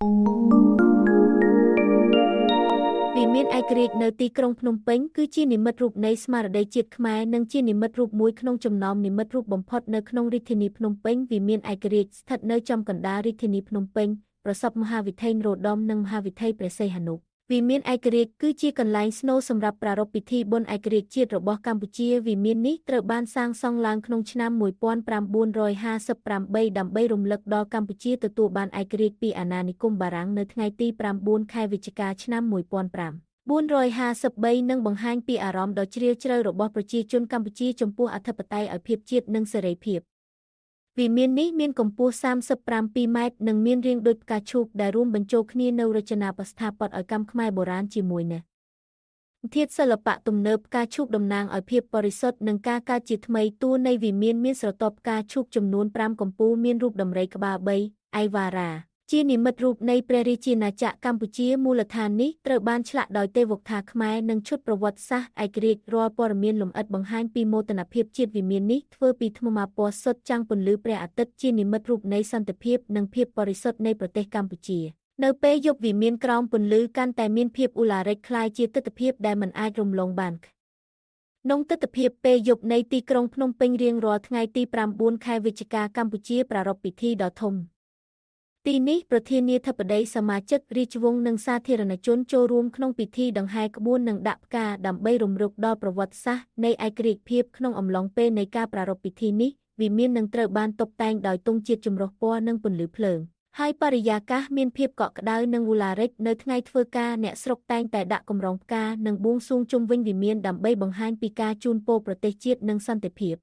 vìមានឯករាជ្យនៅទីក្រុងភ្នំពេញគឺជានិមិត្តរូបនៃស្មារតីជាតិខ្មែរនិងជានិមិត្តរូបមួយក្នុងចំណោមនិមិត្តរូបបំផុតនៅក្នុងរាជធានីភ្នំពេញvìមានឯករាជ្យស្ថិតនៅចំកណ្ដាលរាជធានីភ្នំពេញប្រសពមហាវិថីនរោត្តមនិងមហាវិថីព្រះសីហនុvìមានឯករាជ្យគឺជាកន្លែងស្នូលសម្រាប់ប្រារព្ធពិធីបុណ្យឯករាជ្យជាតិរបស់កម្ពុជាvìមាននេះត្រូវបានសាងសង់ឡើងក្នុងឆ្នាំ1958ដើម្បីរំលឹកដល់កម្ពុជាទទួលបានឯករាជ្យពីអាណានិគមបារាំងនៅថ្ងៃទី9ខែវិច្ឆិកាឆ្នាំ1553និងបង្ហាញពីអារម្មណ៍ដ៏ជ្រាលជ្រៅរបស់ប្រជាជនកម្ពុជាចំពោះអធិបតេយ្យភាពជាតិនិងសេរីភាពvìមាននេះមានកម្ពស់37ម៉ែត្រនិងមានរាងដូចផ្កាឈូកដែលរួមបញ្ចូលគ្នានូវរចនាបថស្ថាបត្យកម្មខ្មែរបុរាណជាមួយនេះធាតុសិល្បៈទំនើបផ្កាឈូកតំណាងឲ្យភាពបរិសុទ្ធនិងការកើតជាថ្មីតួនៃវិមានមានស្រទាប់ផ្កាឈូកចំនួន5កំពូលមានរូបដំរីក្បាល3អៃវ៉ារ៉ាជានិមិត្តរូបនៃព្រះរាជាណាចក្រកម្ពុជាមូលដ្ឋាននេះត្រូវបានឆ្លាក់ដោយទេវកថាខ្មែរនិងឈុតប្រវត្តិសាស្ត្រឯករាជ្យរាល់ព័ត៌មានលម្អិតបង្ហាញពីមោទនភាពជាតិវិមាននេះធ្វើពីថ្មម៉ាពណ៌សុទ្ធចាំងពន្លឺព្រះអាទិត្យជានិមិត្តរូបនៃសន្តិភាពនិងភាពបរិសុទ្ធនៃប្រទេសកម្ពុជានៅពេលយប់វិមានក្រោមពន្លឺកាន់តែមានភាពឧឡារិកคล้ายជាទិដ្ឋភាពដែលមិនអាចរំលងបានក្នុងទិដ្ឋភាពពេលយប់នៃទីក្រុងភ្នំពេញរៀងរាល់ថ្ងៃទី9ខែវិច្ឆិកាកម្ពុជាប្រារព្ធពិធីដ៏ធំទីនេះប្រធានាធិបតីសមាជិករាជវង្សនិងសាធារណជនចូលរួមក្នុងពិធីដង្ហែក្បួននិងដាក់ផ្កាដើម្បីរំលឹកដល់ប្រវត្តិសាស្ត្រនៃឯករាជ្យភាពក្នុងអំឡុងពេលនៃការប្រារព្ធពិធីនេះវិមាននឹងត្រូវបានតុបតែងដោយទង់ជាតិចម្រុះពណ៌និងពន្លឺភ្លើងហើយបរិយាកាសមានភាពកក់ក្ដៅនិងវូឡារិកនៅថ្ងៃធ្វើការអ្នកស្រុកតែងតែដាក់កម្រងផ្កានិងបួងសួងជុំវិញវិមានដើម្បីបង្ហាញពីការជូនពរប្រទេសជាតិនិងសន្តិភាព